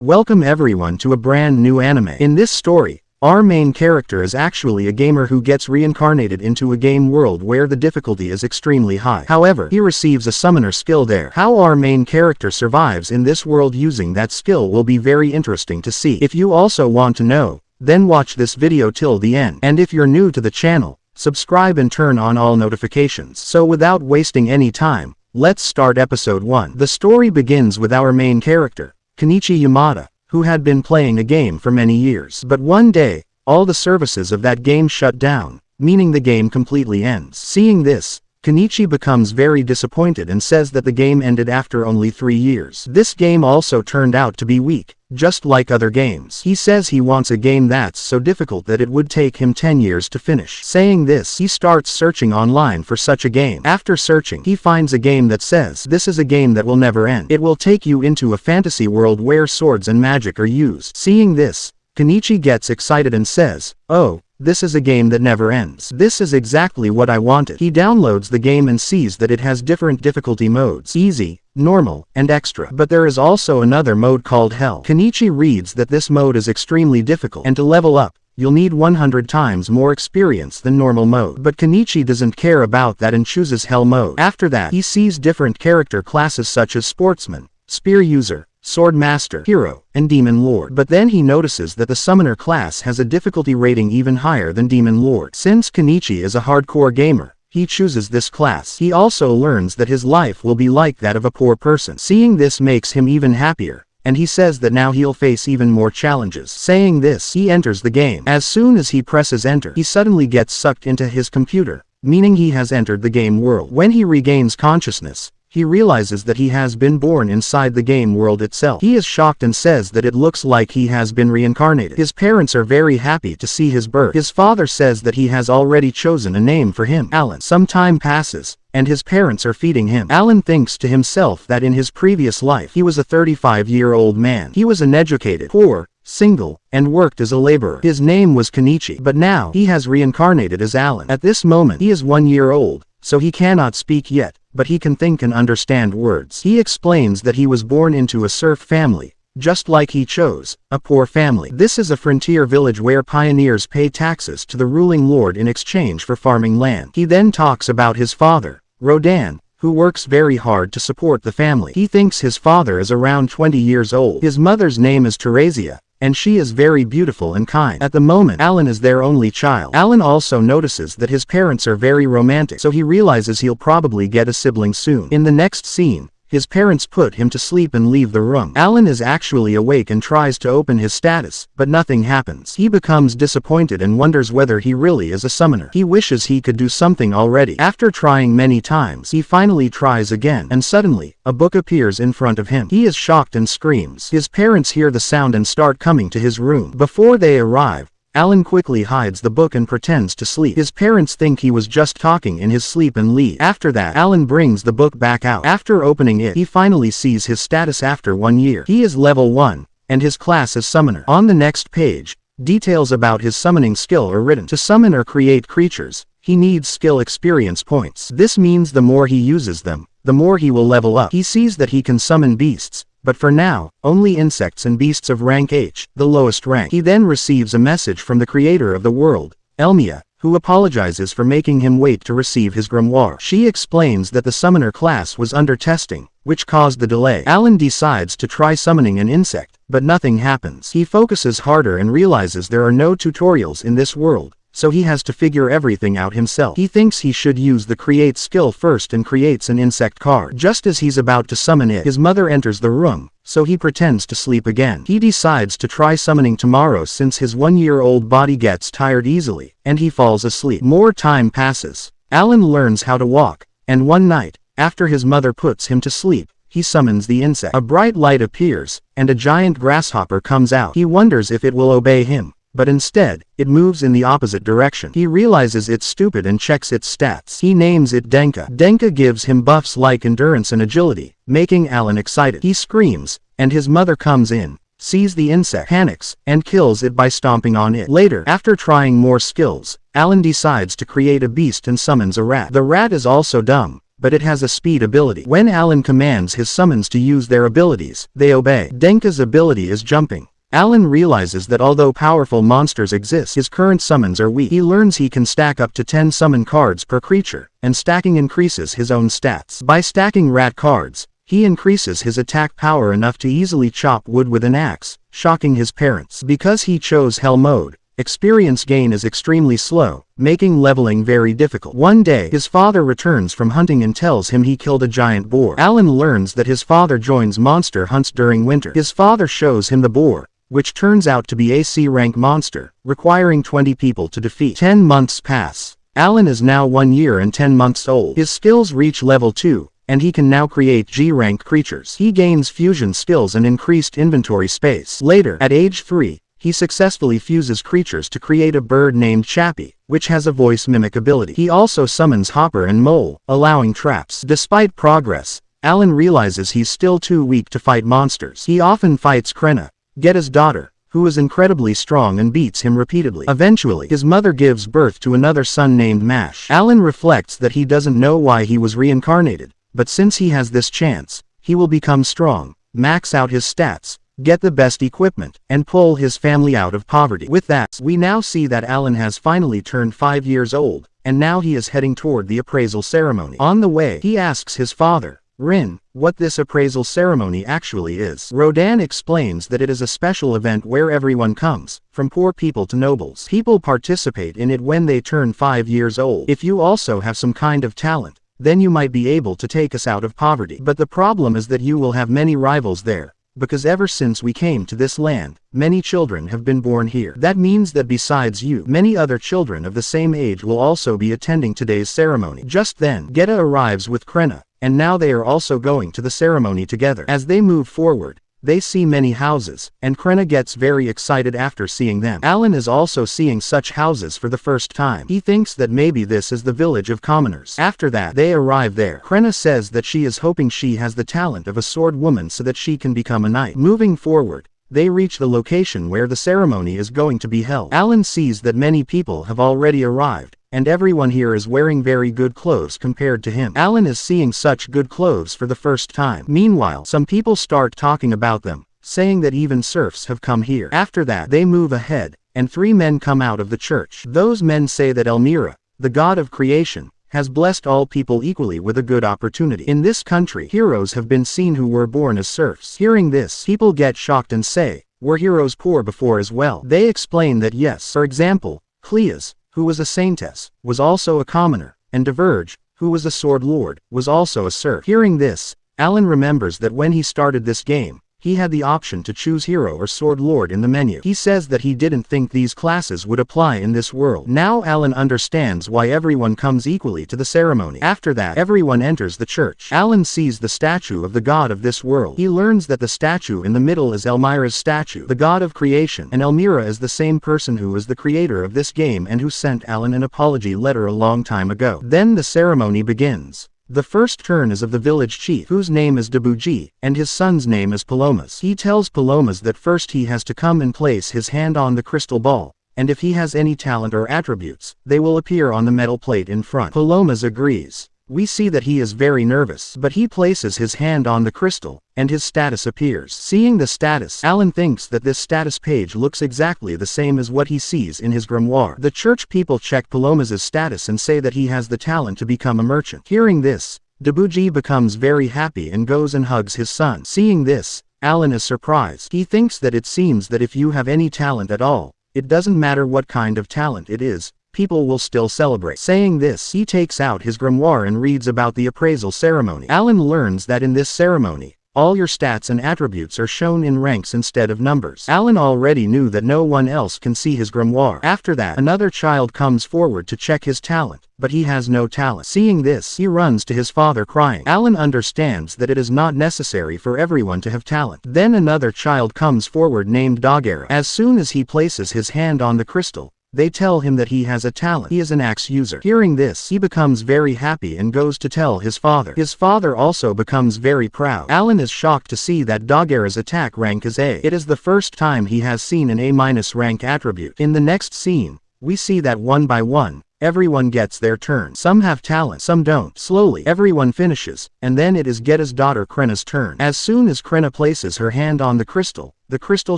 Welcome everyone to a brand new anime. In this story, our main character is actually a gamer who gets reincarnated into a game world where the difficulty is extremely high. However, he receives a summoner skill there. How our main character survives in this world using that skill will be very interesting to see. If you also want to know, then watch this video till the end. And if you're new to the channel, subscribe and turn on all notifications. So without wasting any time, let's start episode 1. The story begins with our main character, Kenichi Yamada, who had been playing a game for many years. But one day, all the services of that game shut down, meaning the game completely ends. Seeing this, Kenichi becomes very disappointed and says that the game ended after only 3 years. This game also turned out to be weak, just like other games. He says he wants a game that's so difficult that it would take him 10 years to finish. Saying this, he starts searching online for such a game. After searching, he finds a game that says, "This is a game that will never end. It will take you into a fantasy world where swords and magic are used." Seeing this, Kenichi gets excited and says, "Oh, this is a game that never ends. This is exactly what I wanted." He downloads the game and sees that it has different difficulty modes: easy, normal, and extra. But there is also another mode called Hell. Kenichi reads that this mode is extremely difficult, and to level up, you'll need 100 times more experience than normal mode. But Kenichi doesn't care about that and chooses Hell mode. After that, he sees different character classes such as Sportsman, Spear User, Sword Master, Hero, and Demon Lord. But then he notices that the Summoner class has a difficulty rating even higher than Demon Lord. Since Kenichi is a hardcore gamer, he chooses this class. He also learns that his life will be like that of a poor person. Seeing this makes him even happier, and he says that now he'll face even more challenges. Saying this, he enters the game. As soon as he presses enter, he suddenly gets sucked into his computer, meaning he has entered the game world. When he regains consciousness, he realizes that he has been born inside the game world itself. He is shocked and says that it looks like he has been reincarnated. His parents are very happy to see his birth. His father says that he has already chosen a name for him, Alan. Some time passes, and his parents are feeding him. Alan thinks to himself that in his previous life he was a 35-year-old man. He was uneducated, poor, single, and worked as a laborer. His name was Kenichi, but now he has reincarnated as Alan. At this moment, he is 1 year old, so he cannot speak yet, but he can think and understand words. He explains that he was born into a serf family, just like he chose a poor family. This is a frontier village where pioneers pay taxes to the ruling lord in exchange for farming land. He then talks about his father, Rodan, who works very hard to support the family. He thinks his father is around 20 years old. His mother's name is Teresia, and she is very beautiful and kind. At the moment, Alan is their only child. Alan also notices that his parents are very romantic, so he realizes he'll probably get a sibling soon. In the next scene, his parents put him to sleep and leave the room. Alan is actually awake and tries to open his status, but nothing happens. He becomes disappointed and wonders whether he really is a summoner. He wishes he could do something already. After trying many times, he finally tries again, and suddenly, a book appears in front of him. He is shocked and screams. His parents hear the sound and start coming to his room. Before they arrive, Alan quickly hides the book and pretends to sleep. His parents think he was just talking in his sleep and leave. After that, Alan brings the book back out. After opening it, he finally sees his status after 1 year. He is level 1, and his class is Summoner. On the next page, details about his summoning skill are written. To summon or create creatures, he needs skill experience points. This means the more he uses them, the more he will level up. He sees that he can summon beasts, but for now, only insects and beasts of rank H, the lowest rank. He then receives a message from the creator of the world, Elmia, who apologizes for making him wait to receive his grimoire. She explains that the summoner class was under testing, which caused the delay. Alan decides to try summoning an insect, but nothing happens. He focuses harder and realizes there are no tutorials in this world, so he has to figure everything out himself. He thinks he should use the create skill first and creates an insect card. Just as he's about to summon it, his mother enters the room, so he pretends to sleep again. He decides to try summoning tomorrow since his 1-year-old body gets tired easily, and he falls asleep. More time passes. Alan learns how to walk, and one night, after his mother puts him to sleep, he summons the insect. A bright light appears, and a giant grasshopper comes out. He wonders if it will obey him, but instead, it moves in the opposite direction. He realizes it's stupid and checks its stats. He names it Denka. Denka gives him buffs like endurance and agility, making Alan excited. He screams, and his mother comes in, sees the insect, panics, and kills it by stomping on it. Later, after trying more skills, Alan decides to create a beast and summons a rat. The rat is also dumb, but it has a speed ability. When Alan commands his summons to use their abilities, they obey. Denka's ability is jumping. Alan realizes that although powerful monsters exist, his current summons are weak. He learns he can stack up to 10 summon cards per creature, and stacking increases his own stats. By stacking rat cards, he increases his attack power enough to easily chop wood with an axe, shocking his parents. Because he chose Hell mode, experience gain is extremely slow, making leveling very difficult. One day, his father returns from hunting and tells him he killed a giant boar. Alan learns that his father joins monster hunts during winter. His father shows him the boar, which turns out to be a C rank monster, requiring 20 people to defeat. 10 months pass. Alan is now 1 year and 10 months old. His skills reach level 2, and he can now create G-rank creatures. He gains fusion skills and increased inventory space. Later, at age 3, he successfully fuses creatures to create a bird named Chappie, which has a voice mimic ability. He also summons Hopper and Mole, allowing traps. Despite progress, Alan realizes he's still too weak to fight monsters. He often fights Krenna, Getta's daughter, who is incredibly strong and beats him repeatedly. Eventually, his mother gives birth to another son named Mash. Alan reflects that he doesn't know why he was reincarnated, but since he has this chance, he will become strong, max out his stats, get the best equipment, and pull his family out of poverty. With that, we now see that Alan has finally turned 5 years old, and now he is heading toward the appraisal ceremony. On the way, he asks his father, Rin, what this appraisal ceremony actually is. Rodan explains that it is a special event where everyone comes, from poor people to nobles. People participate in it when they turn 5 years old. If you also have some kind of talent, then you might be able to take us out of poverty. But the problem is that you will have many rivals there, because ever since we came to this land, many children have been born here. That means that besides you, many other children of the same age will also be attending today's ceremony. Just then, Getta arrives with Krenna, and now they are also going to the ceremony together. As they move forward, they see many houses, and Krenna gets very excited after seeing them. Alan is also seeing such houses for the first time. He thinks that maybe this is the village of commoners. After that, they arrive there. Krenna says that she is hoping she has the talent of a sword woman so that she can become a knight. Moving forward, they reach the location where the ceremony is going to be held. Alan sees that many people have already arrived, and everyone here is wearing very good clothes compared to him. Alan is seeing such good clothes for the first time. Meanwhile, some people start talking about them, saying that even serfs have come here. After that, they move ahead, and 3 men come out of the church. Those men say that Elmira, the god of creation, has blessed all people equally with a good opportunity. In this country, heroes have been seen who were born as serfs. Hearing this, people get shocked and say, were heroes poor before as well? They explain that yes. For example, Cleas, who was a saintess, was also a commoner, and Diverge, who was a sword lord, was also a serf. Hearing this, Alan remembers that when he started this game, he had the option to choose hero or sword lord in the menu. He says that he didn't think these classes would apply in this world. Now Alan understands why everyone comes equally to the ceremony. After that, everyone enters the church. Alan sees the statue of the god of this world. He learns that the statue in the middle is Elmira's statue, the god of creation, and Elmira is the same person who is the creator of this game and who sent Alan an apology letter a long time ago. Then the ceremony begins. The first turn is of the village chief, whose name is Dabuji, and his son's name is Palomas. He tells Palomas that first he has to come and place his hand on the crystal ball, and if he has any talent or attributes, they will appear on the metal plate in front. Palomas agrees. We see that he is very nervous, but he places his hand on the crystal, and his status appears. Seeing the status, Alan thinks that this status page looks exactly the same as what he sees in his grimoire. The church people check Palomas' status and say that he has the talent to become a merchant. Hearing this, Dabuji becomes very happy and goes and hugs his son. Seeing this, Alan is surprised. He thinks that it seems that if you have any talent at all, it doesn't matter what kind of talent it is, people will still celebrate. Saying this, he takes out his grimoire and reads about the appraisal ceremony. Alan learns that in this ceremony, all your stats and attributes are shown in ranks instead of numbers. Alan already knew that no one else can see his grimoire. After that, another child comes forward to check his talent, but he has no talent. Seeing this, he runs to his father crying. Alan understands that it is not necessary for everyone to have talent. Then another child comes forward named Dogera. As soon as he places his hand on the crystal, they tell him that he has a talent. He is an axe user. Hearing this, he becomes very happy and goes to tell his father. His father also becomes very proud. Alan is shocked to see that Dogera's attack rank is A. It is the first time he has seen an A- rank attribute. In the next scene, we see that one by one, everyone gets their turn. Some have talent, some don't. Slowly, everyone finishes, and then it is Getta's daughter Krena's turn. As soon as Krena places her hand on the crystal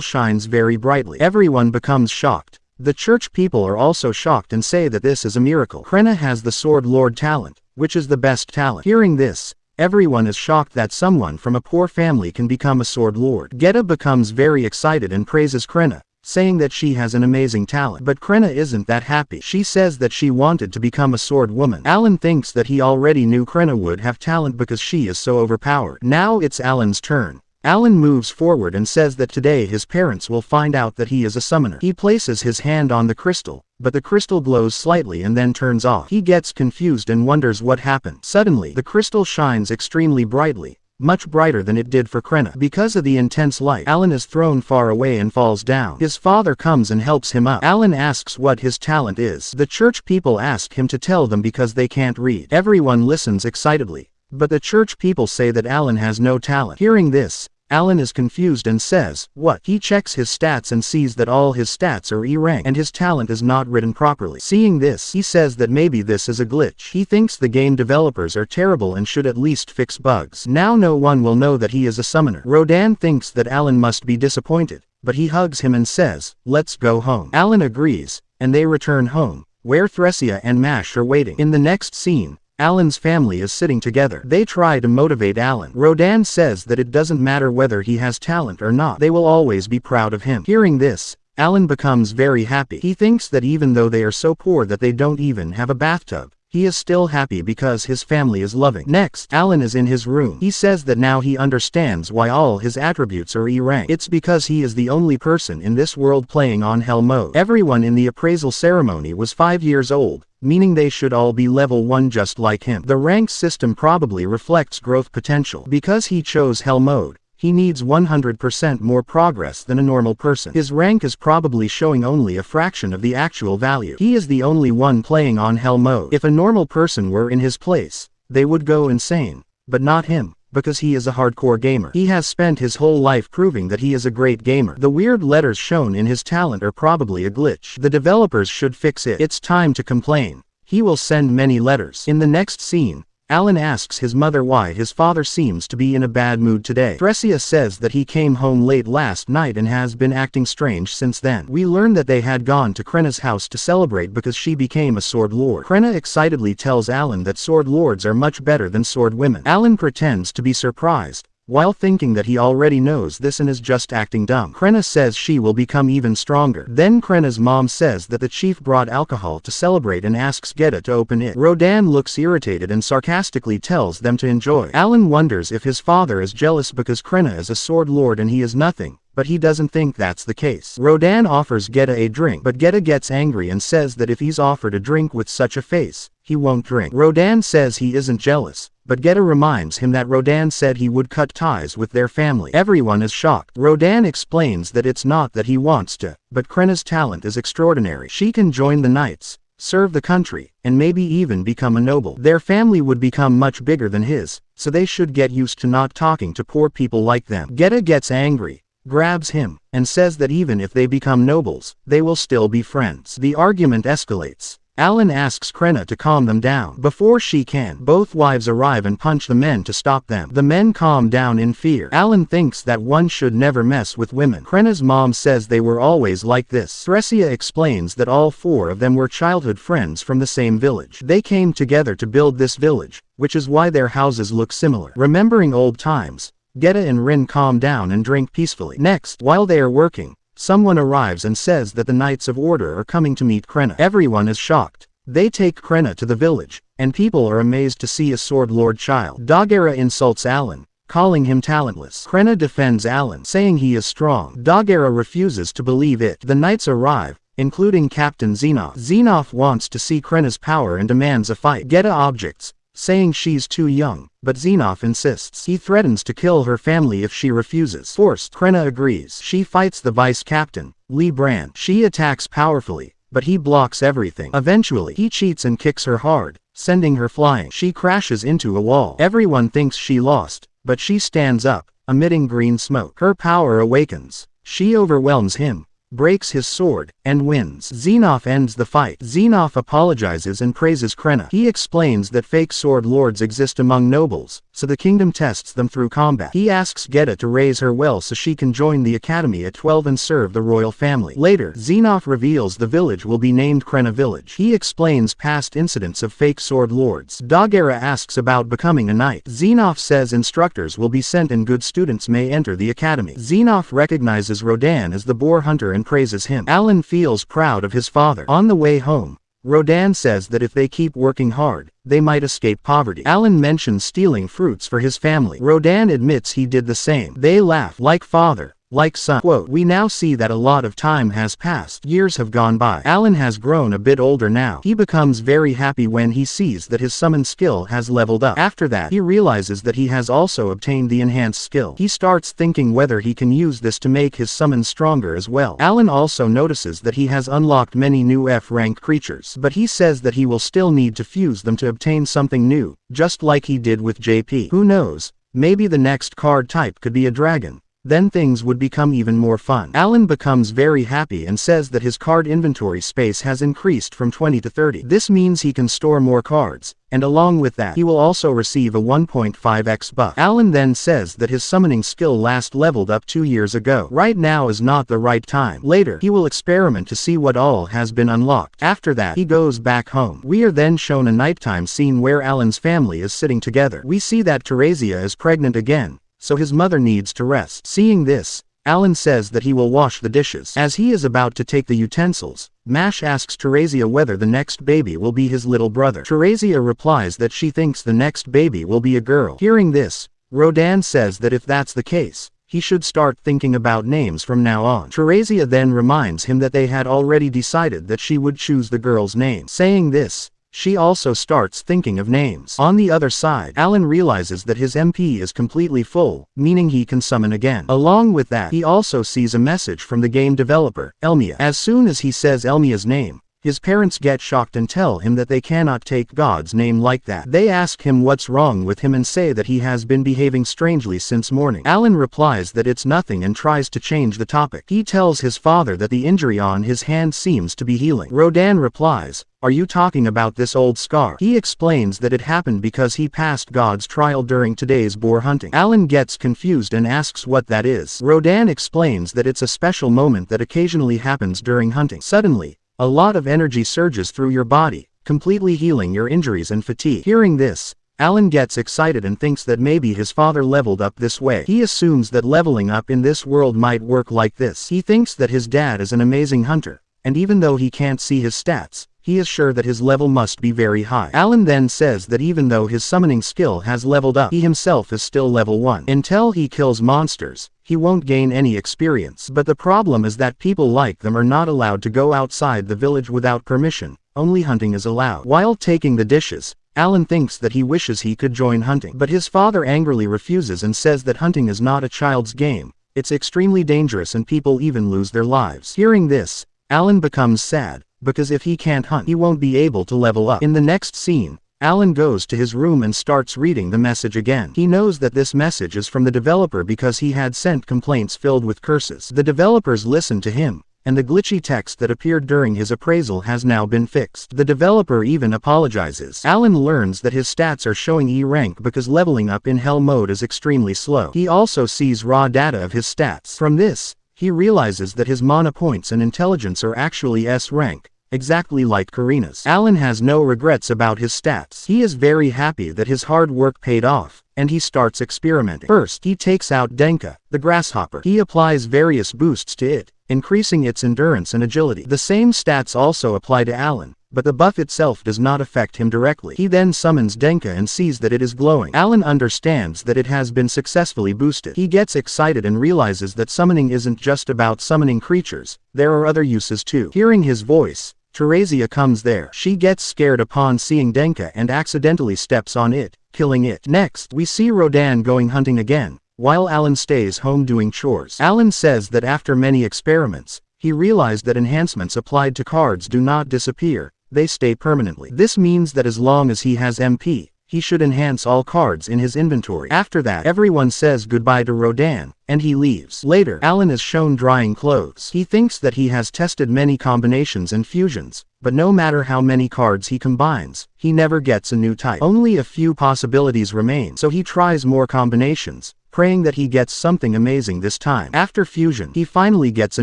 shines very brightly. Everyone becomes shocked. The church people are also shocked and say that this is a miracle. Krena has the Sword Lord talent, which is the best talent. Hearing this, everyone is shocked that someone from a poor family can become a Sword Lord. Geta becomes very excited and praises Krena, saying that she has an amazing talent. But Krena isn't that happy. She says that she wanted to become a sword woman. Alan thinks that he already knew Krena would have talent because she is so overpowered. Now it's Alan's turn. Alan moves forward and says that today his parents will find out that he is a summoner. He places his hand on the crystal, but the crystal glows slightly and then turns off. He gets confused and wonders what happened. Suddenly, the crystal shines extremely brightly, much brighter than it did for Krena. Because of the intense light, Alan is thrown far away and falls down. His father comes and helps him up. Alan asks what his talent is. The church people ask him to tell them because they can't read. Everyone listens excitedly, but the church people say that Alan has no talent. Hearing this, Alan is confused and says, "What?" He checks his stats and sees that all his stats are E rank and his talent is not written properly. Seeing this, he says that maybe this is a glitch. He thinks the game developers are terrible and should at least fix bugs. Now no one will know that he is a summoner. Rodan thinks that Alan must be disappointed, but he hugs him and says, "Let's go home." Alan agrees, and they return home, where Thresia and Mash are waiting. In the next scene, Alan's family is sitting together. They try to motivate Alan. Rodan says that it doesn't matter whether he has talent or not. They will always be proud of him. Hearing this, Alan becomes very happy. He thinks that even though they are so poor that they don't even have a bathtub, he is still happy because his family is loving. Next, Alan is in his room. He says that now he understands why all his attributes are E rank. It's because he is the only person in this world playing on Hell mode. Everyone in the appraisal ceremony was 5 years old, meaning they should all be level 1 just like him. The rank system probably reflects growth potential. Because he chose Hell mode, he needs 100% more progress than a normal person. His rank is probably showing only a fraction of the actual value. He is the only one playing on Hell mode. If a normal person were in his place, they would go insane. But not him, because he is a hardcore gamer. He has spent his whole life proving that he is a great gamer. The weird letters shown in his talent are probably a glitch. The developers should fix it. It's time to complain. He will send many letters. In the next scene, Alan asks his mother why his father seems to be in a bad mood today. Thresia says that he came home late last night and has been acting strange since then. We learn that they had gone to Krena's house to celebrate because she became a sword lord. Krena excitedly tells Alan that sword lords are much better than sword women. Alan pretends to be surprised, while thinking that he already knows this and is just acting dumb. Krena says she will become even stronger. Then Krena's mom says that the chief brought alcohol to celebrate and asks Geta to open it. Rodan looks irritated and sarcastically tells them to enjoy. Alan wonders if his father is jealous because Krena is a sword lord and he is nothing, but he doesn't think that's the case. Rodan offers Geta a drink, but Geta gets angry and says that if he's offered a drink with such a face, he won't drink. Rodan says he isn't jealous, but Geta reminds him that Rodan said he would cut ties with their family. Everyone is shocked. Rodan explains that it's not that he wants to, but Krena's talent is extraordinary. She can join the knights, serve the country, and maybe even become a noble. Their family would become much bigger than his, so they should get used to not talking to poor people like them. Geta gets angry, grabs him, and says that even if they become nobles, they will still be friends. The argument escalates. Alan asks Krena to calm them down. Before she can, both wives arrive and punch the men to stop them. The men calm down in fear. Alan thinks that one should never mess with women. Krena's mom says they were always like this. Thresia explains that all 4 of them were childhood friends from the same village. They came together to build this village, which is why their houses look similar. Remembering old times, Geta and Rin calm down and drink peacefully. Next, while they are working, someone arrives and says that the Knights of Order are coming to meet Krena. Everyone is shocked. They take Krena to the village, and people are amazed to see a sword lord child. Dagera insults Alan, calling him talentless. Krena defends Alan, saying he is strong. Dagera refuses to believe it. The Knights arrive, including Captain Xenoff. Xenoff wants to see Krena's power and demands a fight. Geta objects, saying she's too young, but Xenoff insists. He threatens to kill her family if she refuses. Forced, Krena agrees. She fights the vice captain, Lee Brand. She attacks powerfully, but he blocks everything. Eventually, he cheats and kicks her hard, sending her flying. She crashes into a wall. Everyone thinks she lost, but she stands up, emitting green smoke. Her power awakens. She overwhelms him, breaks his sword, and wins. Xenof ends the fight. Xenof apologizes and praises Krenna. He explains that fake sword lords exist among nobles, so the kingdom tests them through combat. He asks Geta to raise her well so she can join the academy at 12 and serve the royal family. Later, Xenof reveals the village will be named Krenna Village. He explains past incidents of fake sword lords. Dogera asks about becoming a knight. Xenof says instructors will be sent and good students may enter the academy. Xenof recognizes Rodan as the boar hunter and praises him. Alan feels proud of his father. On the way home, Rodan says that if they keep working hard, they might escape poverty. Alan mentions stealing fruits for his family. Rodan admits he did the same. They laugh. Like father, like son. Quote, we now see that a lot of time has passed. Years have gone by. Alan has grown a bit older now. He becomes very happy when he sees that his summon skill has leveled up. After that, he realizes that he has also obtained the enhanced skill. He starts thinking whether he can use this to make his summon stronger as well. Alan also notices that he has unlocked many new F-rank creatures, but he says that he will still need to fuse them to obtain something new, just like he did with JP. Who knows, maybe the next card type could be a dragon. Then things would become even more fun. Alan becomes very happy and says that his card inventory space has increased from 20 to 30. This means he can store more cards, and along with that, he will also receive a 1.5x buff. Alan then says that his summoning skill last leveled up 2 years ago. Right now is not the right time. Later, he will experiment to see what all has been unlocked. After that, he goes back home. We are then shown a nighttime scene where Alan's family is sitting together. We see that Teresia is pregnant again, so his mother needs to rest. Seeing this, Alan says that he will wash the dishes. As he is about to take the utensils, Mash asks Teresia whether the next baby will be his little brother. Teresia replies that she thinks the next baby will be a girl. Hearing this, Rodan says that if that's the case, he should start thinking about names from now on. Teresia then reminds him that they had already decided that she would choose the girl's name. Saying this, she also starts thinking of names. On the other side, Alan realizes that his MP is completely full, meaning he can summon again. Along with that, he also sees a message from the game developer, Elmia. As soon as he says Elmia's name, his parents get shocked and tell him that they cannot take God's name like that. They ask him what's wrong with him and say that he has been behaving strangely since morning. Alan replies that it's nothing and tries to change the topic. He tells his father that the injury on his hand seems to be healing. Rodan replies, are you talking about this old scar? He explains that it happened because he passed God's trial during today's boar hunting. Alan gets confused and asks what that is. Rodan explains that it's a special moment that occasionally happens during hunting. Suddenly, a lot of energy surges through your body, completely healing your injuries and fatigue. Hearing this, Alan gets excited and thinks that maybe his father leveled up this way. He assumes that leveling up in this world might work like this. He thinks that his dad is an amazing hunter, and even though he can't see his stats, he is sure that his level must be very high. Alan then says that even though his summoning skill has leveled up, he himself is still level 1. Until he kills monsters, he won't gain any experience. But the problem is that people like them are not allowed to go outside the village without permission. Only hunting is allowed. While taking the dishes, Alan thinks that he wishes he could join hunting. But his father angrily refuses and says that hunting is not a child's game. It's extremely dangerous and people even lose their lives. Hearing this, Alan becomes sad, because if he can't hunt, he won't be able to level up. In the next scene, Alan goes to his room and starts reading the message again. He knows that this message is from the developer because he had sent complaints filled with curses. The developers listened to him, and the glitchy text that appeared during his appraisal has now been fixed. The developer even apologizes. Alan learns that his stats are showing E rank because leveling up in Hell mode is extremely slow. He also sees raw data of his stats. From this, he realizes that his mana points and intelligence are actually S rank, exactly like Karina's. Alan has no regrets about his stats. He is very happy that his hard work paid off, and he starts experimenting. First, he takes out Denka, the grasshopper. He applies various boosts to it, increasing its endurance and agility. The same stats also apply to Alan, but the buff itself does not affect him directly. He then summons Denka and sees that it is glowing. Alan understands that it has been successfully boosted. He gets excited and realizes that summoning isn't just about summoning creatures, there are other uses too. Hearing his voice, Teresia comes there. She gets scared upon seeing Denka and accidentally steps on it, killing it. Next, we see Rodan going hunting again, while Alan stays home doing chores. Alan says that after many experiments, he realized that enhancements applied to cards do not disappear, they stay permanently. This means that as long as he has MP, he should enhance all cards in his inventory. After that, everyone says goodbye to Rodan, and he leaves. Later, Alan is shown drying clothes. He thinks that he has tested many combinations and fusions, but no matter how many cards he combines, he never gets a new type. Only a few possibilities remain, so he tries more combinations, praying that he gets something amazing this time. After fusion, he finally gets a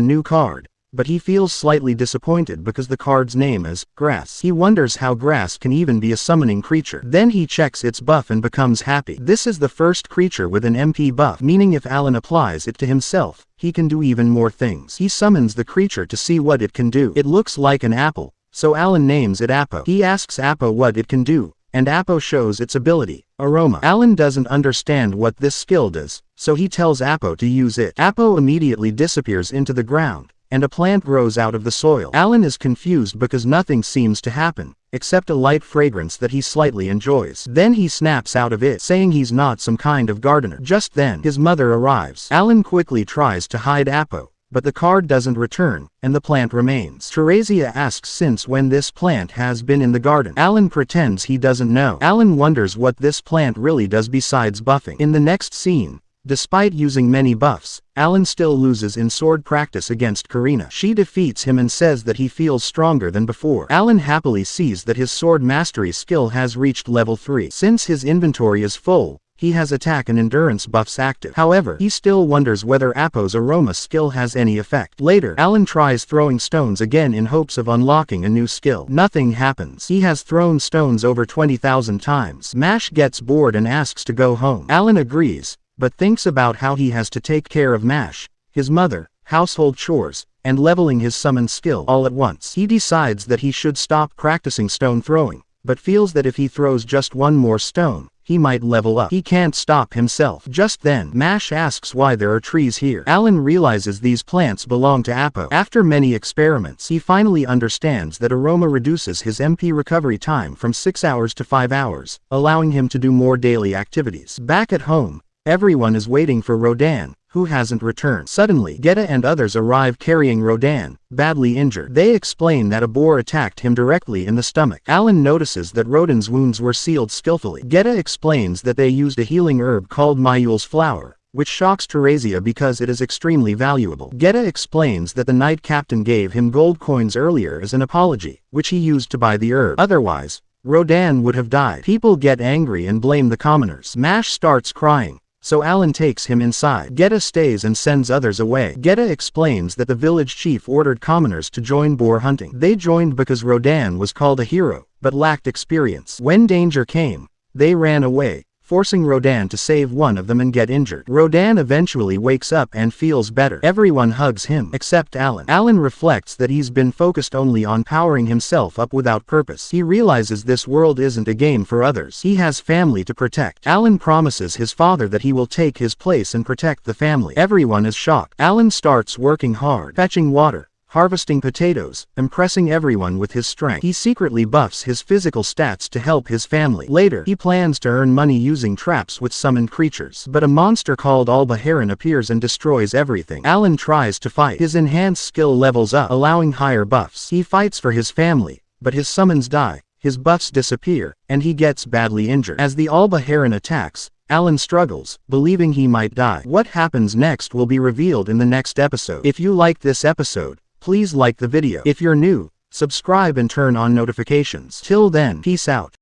new card, but he feels slightly disappointed because the card's name is Grass. He wonders how grass can even be a summoning creature. Then he checks its buff and becomes happy. This is the first creature with an MP buff, meaning if Alan applies it to himself, he can do even more things. He summons the creature to see what it can do. It looks like an apple, so Alan names it Appo. He asks Appo what it can do, and Appo shows its ability, Aroma. Alan doesn't understand what this skill does, so he tells Appo to use it. Appo immediately disappears into the ground, and a plant grows out of the soil. Alan is confused because nothing seems to happen, except a light fragrance that he slightly enjoys. Then he snaps out of it, saying he's not some kind of gardener. Just then, his mother arrives. Alan quickly tries to hide Appo, but the card doesn't return, and the plant remains. Teresia asks since when this plant has been in the garden. Alan pretends he doesn't know. Alan wonders what this plant really does besides buffing. In the next scene, despite using many buffs, Alan still loses in sword practice against Karina. She defeats him and says that he feels stronger than before. Alan happily sees that his sword mastery skill has reached level 3. Since his inventory is full, he has attack and endurance buffs active. However, he still wonders whether Appo's aroma skill has any effect. Later, Alan tries throwing stones again in hopes of unlocking a new skill. Nothing happens. He has thrown stones over 20,000 times. Mash gets bored and asks to go home. Alan agrees, but thinks about how he has to take care of Mash, his mother, household chores, and leveling his summon skill all at once. He decides that he should stop practicing stone throwing, but feels that if he throws just one more stone, he might level up. He can't stop himself. Just then, Mash asks why there are trees here. Alan realizes these plants belong to Appo. After many experiments, he finally understands that aroma reduces his MP recovery time from 6 hours to 5 hours, allowing him to do more daily activities. Back at home, everyone is waiting for Rodan, who hasn't returned. Suddenly, Geta and others arrive carrying Rodan, badly injured. They explain that a boar attacked him directly in the stomach. Alan notices that Rodan's wounds were sealed skillfully. Geta explains that they used a healing herb called Mayul's flower, which shocks Teresia because it is extremely valuable. Geta explains that the knight captain gave him gold coins earlier as an apology, which he used to buy the herb. Otherwise, Rodan would have died. People get angry and blame the commoners. Mash starts crying, so Alan takes him inside. Geta stays and sends others away. Geta explains that the village chief ordered commoners to join boar hunting. They joined because Rodan was called a hero, but lacked experience. When danger came, they ran away, forcing Rodan to save one of them and get injured. Rodan eventually wakes up and feels better. Everyone hugs him, except Alan. Alan reflects that he's been focused only on powering himself up without purpose. He realizes this world isn't a game for others. He has family to protect. Alan promises his father that he will take his place and protect the family. Everyone is shocked. Alan starts working hard, fetching water, harvesting potatoes, impressing everyone with his strength. He secretly buffs his physical stats to help his family. Later, he plans to earn money using traps with summoned creatures. But a monster called Alba Heron appears and destroys everything. Alan tries to fight. His enhanced skill levels up, allowing higher buffs. He fights for his family, but his summons die, his buffs disappear, and he gets badly injured. As the Alba Heron attacks, Alan struggles, believing he might die. What happens next will be revealed in the next episode. If you liked this episode, please like the video. If you're new, subscribe and turn on notifications. Till then, peace out.